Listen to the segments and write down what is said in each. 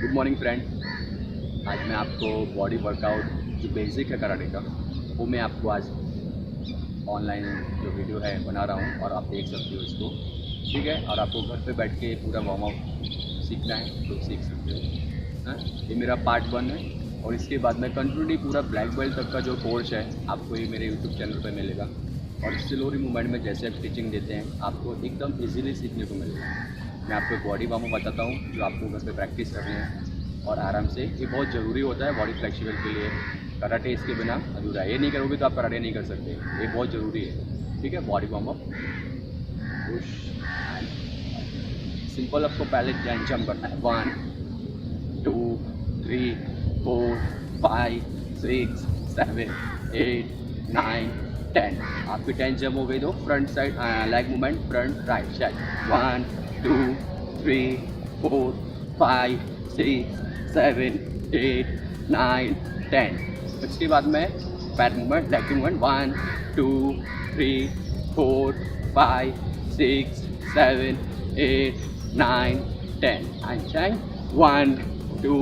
Good morning friend. आज मैं आपको बॉडी वर्कआउट जो बेसिक है कराटे का वो मैं आपको आज ऑनलाइन जो वीडियो है बना रहा हूँ और आप देख सकते हो इसको, ठीक है। और आपको घर पे बैठ के पूरा वार्म अप सीखना है तो सीख सकते हो। हाँ, ये मेरा पार्ट 1 है और इसके बाद में कंटिन्यूटी पूरा ब्लैक बेल्ट तक का जो कोर्स है आपको ये मेरे यूट्यूब चैनल पर मिलेगा। और स्लोरी मूवमेंट में जैसे आप टीचिंग देते हैं आपको एकदम ईजीली सीखने को मिलेगा। मैं आपको बॉडी वार्म अप बताता हूँ जो आपको घर पे प्रैक्टिस करनी है और आराम से। ये बहुत ज़रूरी होता है बॉडी फ्लेक्सिबल के लिए। कराटे इसके बिना अधूरा है, ये नहीं करोगे तो आप कराटे नहीं कर सकते, ये बहुत ज़रूरी है, ठीक है। Body warm up push simple, आपको पहले जंप करना है 1 2 3 4 5 6 7 8 9 10। आपकी 10 जंप हो गई तो front side leg movement, front right side 1 2 3 4 5 6 7 8 9 10। उसके बाद में पैर movement, leg movement 1 2 3 4 5 6 7 8 9 10 and chain 1 2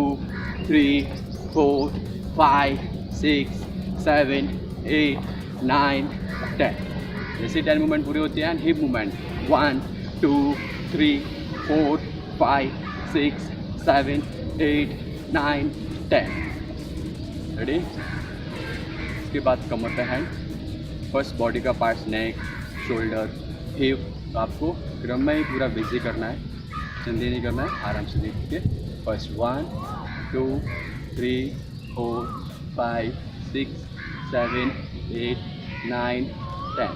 3 4 5 6 7 8 9 10। जैसे 10 मूवमेंट पूरी होती है। Hip movement 1 2 3 4 5 6 7 8 9 10। रेडी। इसके बाद कमर पे हैंड, फर्स्ट बॉडी का पार्ट्स नेक, शोल्डर, हिप। तो आपको क्रम में ही पूरा बिजी करना है, जल्दी नहीं करना है, आराम से देख के। First 1 2 3 4 5 6 7 8 9 10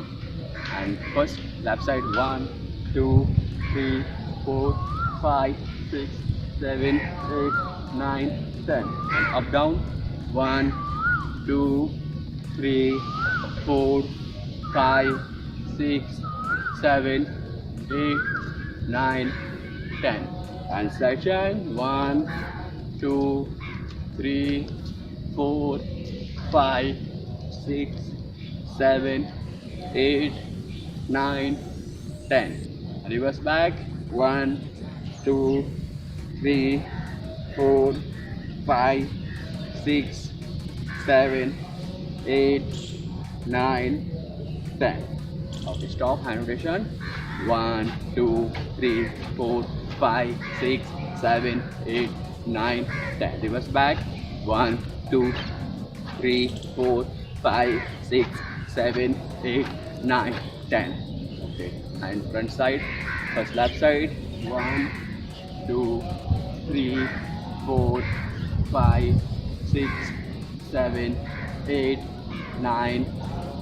and first left side 1 2 3 4 5 6 7 8 9 10 and up down 1 2 3 4 5 6 7 8 9 10 and side chain 1 2 3 4 5 6 7 8 9 10। Reverse back 1 2 3 4 5 6 7 8 9 10। Okay, stop. Hand rotation 1 2 3 4 5 6 7 8 9 10। Reverse back 1 2 3 4 5 6 7 8 9 10। Okay, and front side, first left side 1 2 3 4 5 6 7 8 9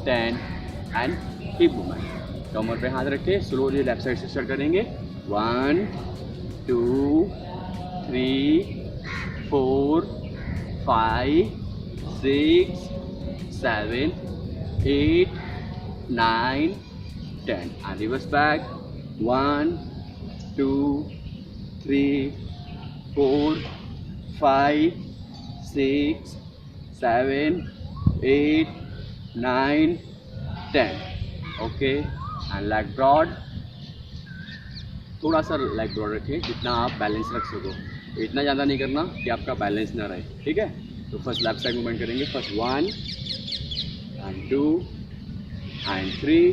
10 and hip movement. कमर पे हाथ रखे स्लोली लेफ्ट साइड से start करेंगे 1 2 3 4 5 6 7 8 9 10 and reverse back 1 2 3 4 5 6 7 8 9 10। Okay, and leg broad, थोड़ा सा leg broad रखिए जितना आप बैलेंस रख सको, इतना ज़्यादा नहीं करना कि आपका बैलेंस ना रहे, ठीक है। तो फर्स्ट लेफ्ट साइड मूवमेंट करेंगे, first 1 and 2 and 3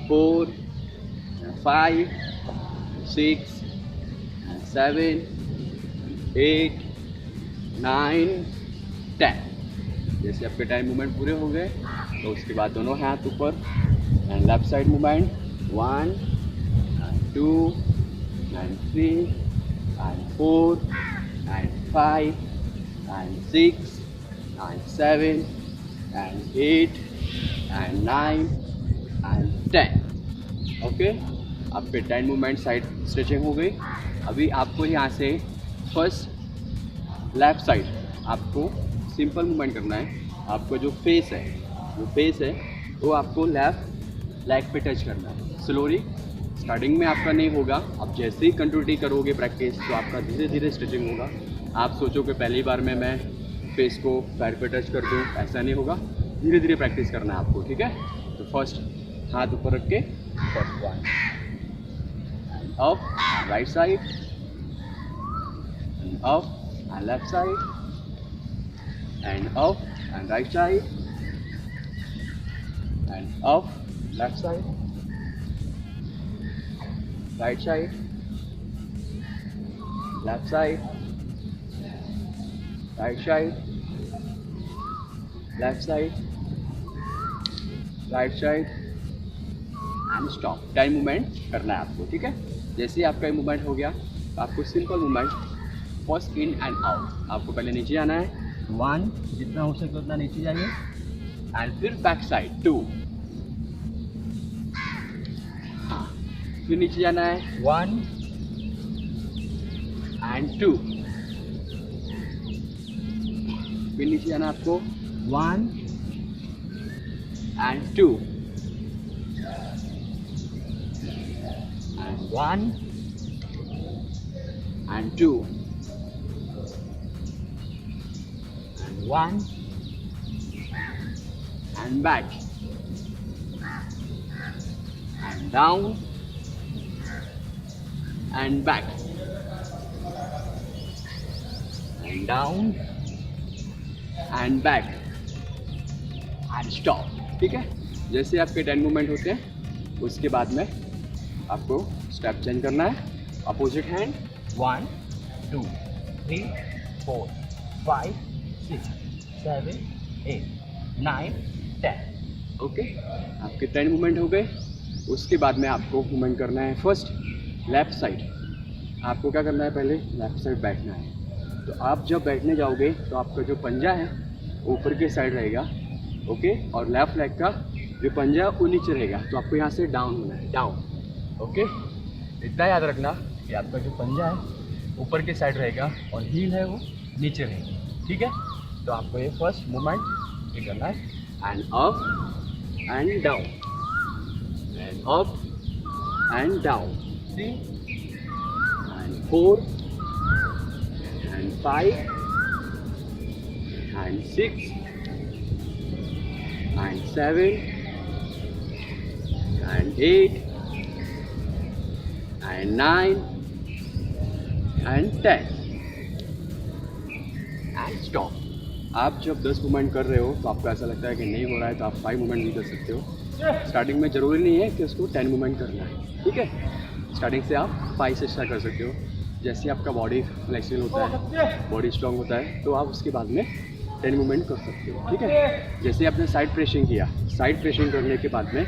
4 and 5 6 and 7 8 9 10। जैसे आपके टाइम मूवमेंट पूरे हो गए तो उसके बाद दोनों हाथ ऊपर and left side movement 1 and 2 and 3 and 4 and 5 and 6 and 7 and 8 and 9 and 10। Okay, आपके 10 मूवमेंट साइड स्ट्रेचिंग हो गई। अभी आपको यहाँ से फर्स्ट लेफ्ट साइड आपको सिंपल मूवमेंट करना है। आपको जो फेस है वो आपको लेफ्ट लेग पे टच करना है स्लोली। स्टार्टिंग में आपका नहीं होगा, आप जैसे ही कंटिन्यूटी करोगे प्रैक्टिस तो आपका धीरे धीरे स्ट्रेचिंग होगा। आप सोचो कि पहली बार में मैं फेस को पैर पे टच कर दूँ, ऐसा नहीं होगा, धीरे धीरे प्रैक्टिस करना है आपको, ठीक है। तो फर्स्ट हाथ ऊपर रख के first 1 up right side and up and left side and up and right side and up left side right side left side right side left side right side and stop. 10 movement करना है आपको, ठीक है। जैसे ही आपका ये movement हो गया तो आपको simple movement first in and out. आपको पहले नीचे जाना है 1, जितना हो सके उतना नीचे जाइए एंड फिर बैक साइड 2, हाँ फिर नीचे जाना है 1 एंड 2, फिर नीचे जाना है आपको 1 and 2 and 1 and 2 and 1 and back and down and back and down and back and stop, ठीक है। जैसे आपके 10 मूवमेंट होते हैं उसके बाद में आपको स्टेप चेंज करना है। Opposite hand 1 2 3 4 5 6 7 8 9 10। ओके, आपके 10 मूवमेंट हो गए। उसके बाद में आपको मूवमेंट करना है फर्स्ट लेफ़्ट साइड। आपको क्या करना है, पहले लेफ़्ट साइड बैठना है। तो आप जब बैठने जाओगे तो आपका जो पंजा है ऊपर के साइड रहेगा, ओके, और लेफ्ट लेग का जो पंजा है वो नीचे रहेगा। तो आपको यहाँ से डाउन होना है, डाउन, ओके। इतना याद रखना कि आपका जो पंजा है ऊपर के साइड रहेगा और हील है वो नीचे रहेगी, ठीक है। तो आपको ये फर्स्ट मूवमेंट ये करना है and up and down and up and down, 3 and 4 and 5 and 6 and 7 and 8 and 9 and 10 and stop। आप जब 10 मूवमेंट कर रहे हो तो आपको ऐसा लगता है कि नहीं हो रहा है तो आप 5 मूवमेंट भी कर सकते हो। स्टार्टिंग में ज़रूरी नहीं है कि उसको 10 मूवमेंट करना है, ठीक है। स्टार्टिंग से आप 5 से स्टार्ट कर सकते हो। जैसे आपका बॉडी फ्लेक्सिबल होता है, बॉडी स्ट्रॉन्ग होता है, तो आप उसके बाद में 10 मूवमेंट कर सकते हो, ठीक है। जैसे आपने साइड प्रेसिंग किया, साइड प्रेसिंग करने के बाद में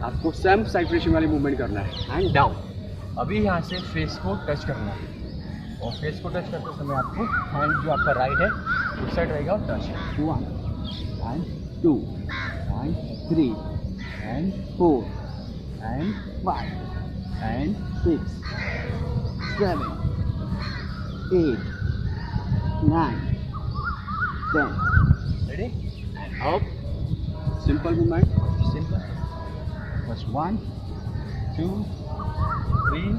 आपको सेम साइड प्रेसिंग वाली मूवमेंट करना है एंड डाउन। अभी यहाँ से फेस को टच करना है और फेस को टच करते समय आपको हैंड जो आपका राइट है उस साइड रहेगा और touch 1 and 2 and 3 and 4 and 5 and 6 7 8 9 10। Ready? And up. Simple movement. Simple. First 1 2 3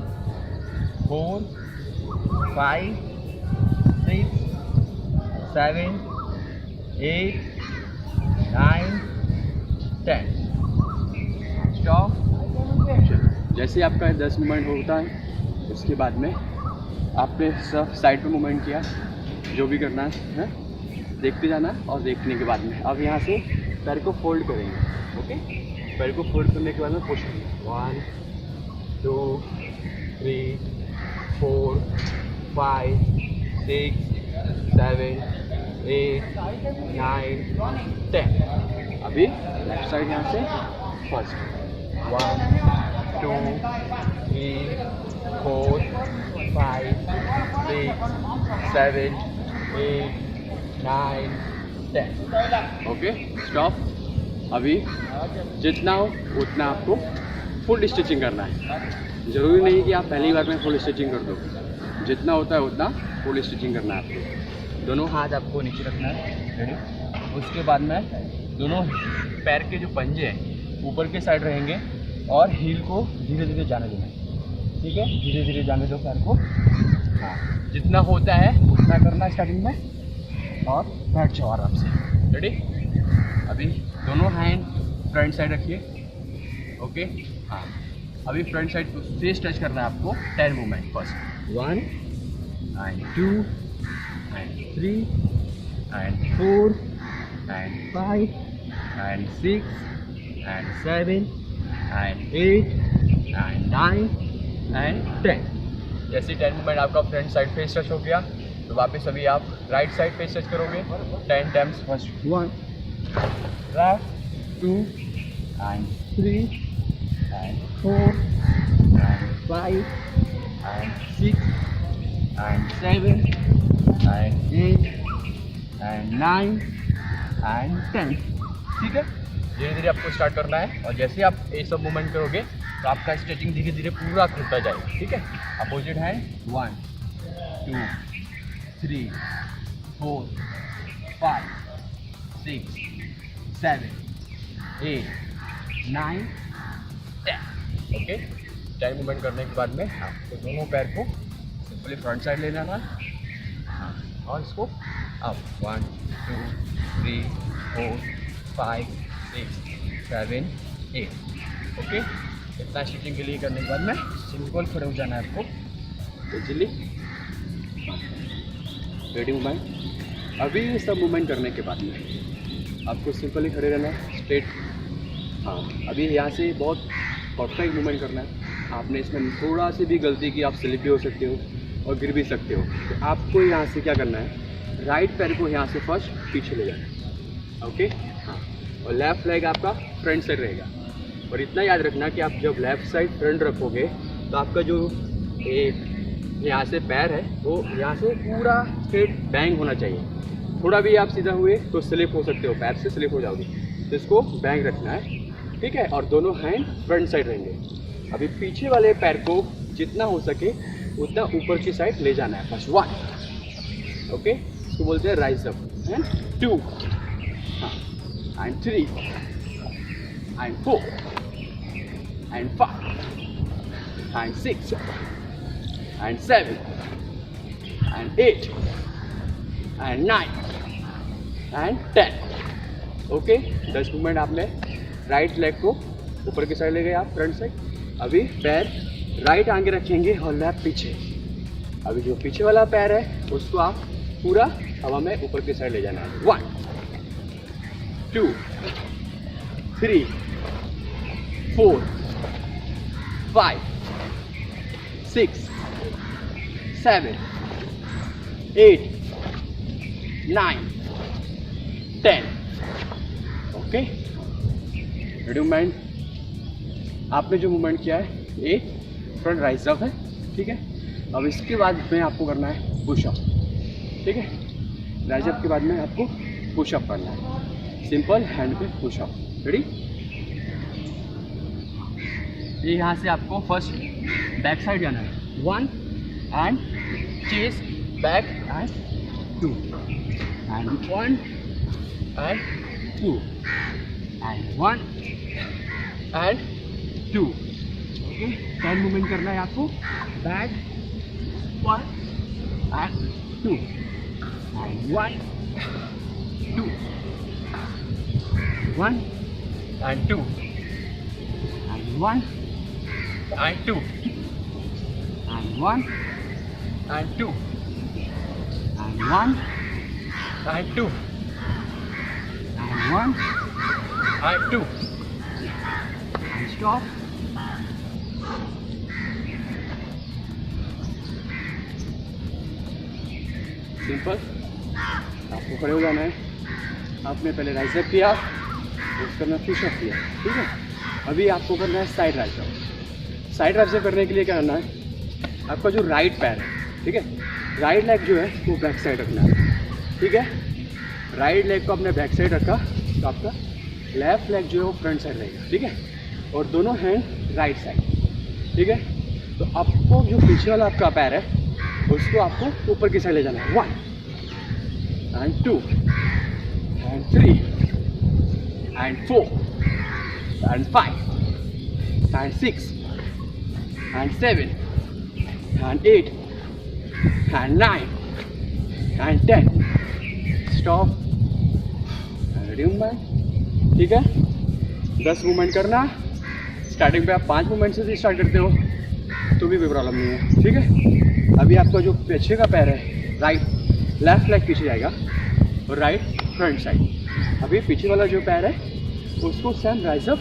4 5 6 7 8 9 10। Stop। जैसे आपका 10 मूवमेंट होता है उसके बाद में आपने सब साइड पे मूवमेंट किया, जो भी करना है देखते जाना। और देखने के बाद में अब यहाँ से पैर को फोल्ड करेंगे, ओके। पैर को फोल्ड करने के बाद में पुश करेंगे 1 2 3 4 5 6 7 8 9 10। अभी लेफ्ट साइड यहाँ से फर्स्ट 1 2 3 4 5 6 7 8 9 10। Okay, stop. अभी जितना हो उतना आपको फुल स्टिचिंग करना है। ज़रूरी नहीं कि आप पहली बार में फुल स्टिचिंग कर दो, जितना होता है उतना फुल स्टिचिंग करना है आपको। दोनों हाथ आपको नीचे रखना है, रेडी। उसके बाद में दोनों पैर के जो पंजे हैं ऊपर के साइड रहेंगे और हील को धीरे धीरे जाने देना है, ठीक है। धीरे धीरे जाने दो पैर को, हाँ। जितना होता है उतना करना स्टार्टिंग में और बैठ जाओ आराम से, रेडी। अभी दोनों हैंड फ्रंट साइड रखिए, ओके, हाँ। अभी फ्रंट साइड फेस टच करना है आपको। 10 movement, first 1 and 2 and 3 and 4 and 5 and 6 and 7 and 8 and 9 and 10. जैसे 10 मूवमेंट आपका फ्रंट साइड फेस टच हो गया तो वापस अभी आप राइट साइड फेस टच करोगे 10 times. First 1 left 2 and 3 and 4 and 5 and 6 and 7 and 8 and 9 and 10. ठीक है, धीरे धीरे आपको स्टार्ट करना है और जैसे आप ये सब मूवमेंट करोगे तो आपका स्ट्रेचिंग धीरे धीरे पूरा खुलता जाएगा. ठीक है, अपोजिट हैंड 1 2 3 4 5 6 7 8 9 10. ओके, 10 मूवमेंट करने के बाद में आपको दोनों पैर को सिंपली फ्रंट साइड ले जाना और इसको अप 1 2 3 4 5 6 7 8. ओके, इतना स्टिचिंग के लिए करने के बाद में सिंपल खड़े हो जाना है आपको. तो चलिए रेडी मूवमेंट. अभी ये सब मूवमेंट करने के बाद में आपको सिंपली खड़े रहना है स्ट्रेट. हाँ, अभी यहाँ से बहुत परफेक्ट मूवमेंट करना है. आपने इसमें थोड़ा सी भी गलती की आप स्लिप भी हो सकते हो और गिर भी सकते हो. तो आपको यहाँ से क्या करना है, राइट पैर को यहाँ से फर्स्ट पीछे ले जाना है. ओके, हाँ, और लेफ़्ट लेग आपका फ्रंट साइड रहेगा. और इतना याद रखना कि आप जब लेफ़्ट साइड फ्रंट रखोगे तो आपका जो एक यहाँ से पैर है वो यहाँ से पूरा स्ट्रेट बैंग होना चाहिए. थोड़ा भी आप सीधा हुए तो स्लिप हो सकते हो, पैर से स्लिप हो जाओगे. तो इसको बैंग रखना है. ठीक है, और दोनों हैंड फ्रंट साइड रहेंगे. अभी पीछे वाले पैर को जितना हो सके उतना ऊपर की साइड ले जाना है. फर्स्ट 1. ओके, इसको बोलते हैं rise up. And 2 and 3 and 4 and 5 and 6 and 7 and 8 and 9 and 10. Okay, 10 movement आपने राइट लेग को ऊपर की साइड ले गए आप फ्रंट साइड. अभी पैर राइट आगे रखेंगे और लेफ्ट पीछे. अभी जो पीछे वाला पैर है उसको आप पूरा हवा में ऊपर की साइड ले जाना है. 1 2 3 4 5 6 7 8 9 10. Okay, ready movement. आपने जो मूवमेंट किया है ये फ्रंट राइज अप है. ठीक है, अब इसके बाद में आपको करना है पुशअप. ठीक है, राइज अप के बाद में आपको पुशअप करना है. सिंपल हैंड पे पुशअप. रेडी. ये यहाँ से आपको फर्स्ट बैक साइड जाना है. 1 and chase back and 2 and 1 and 2 and 1 and 2. Okay, 10 movement करना है आपको. Back 1 and 2 and 1 2 1 and 2 and 1 and 2 and 1 and 2 and 1 and 2 and 1 and 2 and stop. Simple. आपको खड़े हो जाना है. आपने पहले राइज अप किया, उसके बाद पुशअप किया. ठीक है, अभी आपको करना है side rise up. Side rise up करने के लिए क्या करना है, आपका जो राइट पैर है, ठीक है, राइट लेग जो है वो बैक साइड रखना है. ठीक है, राइट लेग को आपने बैक साइड रखा तो आपका लेफ्ट लेग जो है वो फ्रंट साइड रहेगा. ठीक है, और दोनों हैंड राइट साइड. ठीक है, तो आपको जो पीछे वाला आपका पैर है उसको आपको ऊपर की साइड ले जाना है. 1 and 2 and 3 and 4 and 5 and 6 and 7 and 8 and 9 and 10. Stop. Ready movement. ठीक है, 10 मूवमेंट करना. स्टार्टिंग पे आप 5 मूवमेंट से स्टार्ट करते हो तो भी कोई प्रॉब्लम नहीं है. ठीक है, अभी आपका जो पीछे का पैर है राइट लेफ्ट लेग पीछे जाएगा और राइट फ्रंट साइड। अभी पीछे वाला जो पैर है उसको same rise up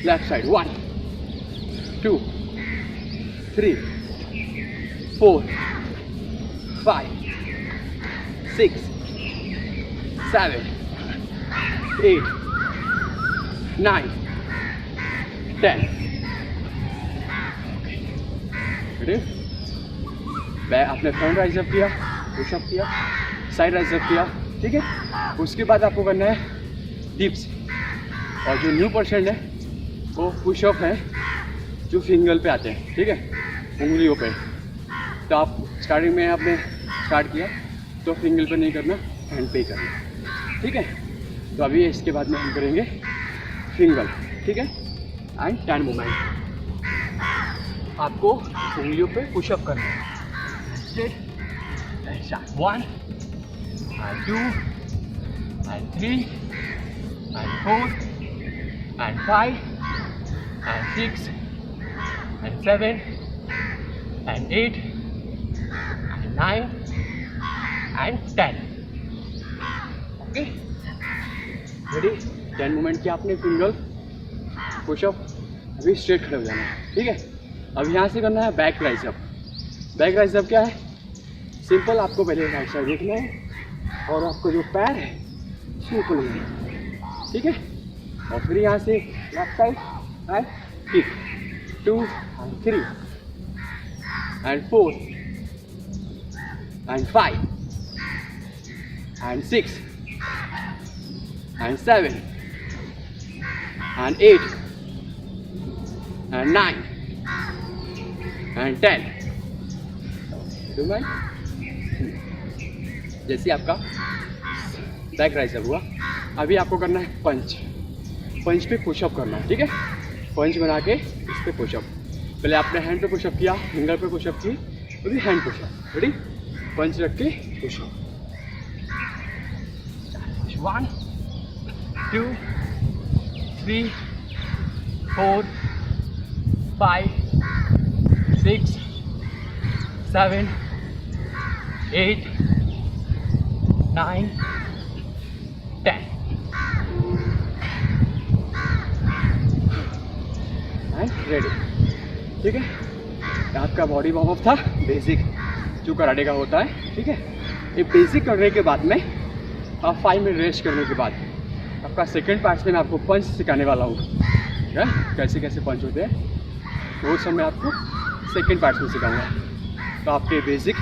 left side. 1 2 3 4 5 6 7 8 9 10। Back आपने फ्रंट राइज अप किया, पुशअप किया, साइड राइज अप किया, ठीक है। उसके बाद आपको करना है डिप्स। और जो न्यू पर्सन है वो पुशअप है जो फिंगल पे आते हैं, ठीक है, उंगलियों पे। तो आप स्टार्टिंग में आपने स्टार्ट किया तो फिंगल पे नहीं करना, हैंड पे ही करना, ठीक है। तो अभी इसके बाद में हम करेंगे फिंगल, ठीक है, एंड 10 मूवमेंट। आपको उंगलियों पे पुशअप करना है। 1 and 2 and 3 and 4 and 5 and 6 and 7 and 8 and 9 and 10। Okay, ready. 10 movement किया आपने फिंगल पुशअप। अभी स्ट्रेट खड़े हो जाना है, ठीक है। अब यहाँ से करना है back rise up. Back rise up क्या है? सिंपल, आपको पहले राइट साइड देखना है और आपको जो पैर है उसको ऊपर लेना है, ठीक है। और फिर यहाँ से left side and kick 2 and 3 and 4 and 5 and 6 and 7 and 8 and 9 and 10। Do mind? जैसे आपका बैक राइज अप हुआ, अभी आपको करना है पंच। पंच पे पुशअप करना है, ठीक है। पंच बना के इस पे पुशअप। पहले आपने हैंड पे पुशअप किया, फिंगर पे पुशअप की, अभी हैंड पुशअप। रेडी? पंच रख के पुशअप। 1 2 3 4 5 6 7 8 9 10 एंड रेडी, ठीक है। आपका बॉडी वार्म अप था, बेसिक जो कराटे का होता है, ठीक है। ये बेसिक करने के बाद में आप 5 मिनट रेस्ट करने के बाद आपका सेकंड पार्ट में मैं आपको पंच सिखाने वाला हूँ, कैसे कैसे पंच होते हैं। वो सब मैं आपको सेकंड पार्ट में सिखाऊंगा। तो आपके बेसिक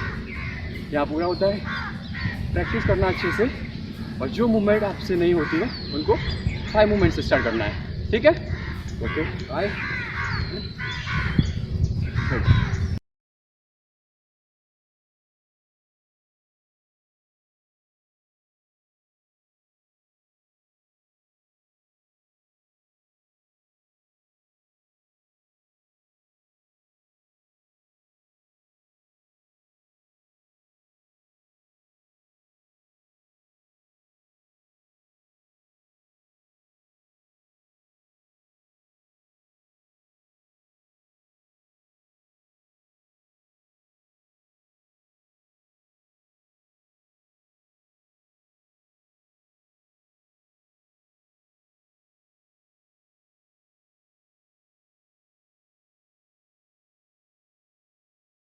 यहाँ पूरा होता है। प्रैक्टिस करना अच्छे से, और जो मूवमेंट आपसे नहीं होती है उनको 5 मूवमेंट से स्टार्ट करना है, ठीक है। Okay, bye.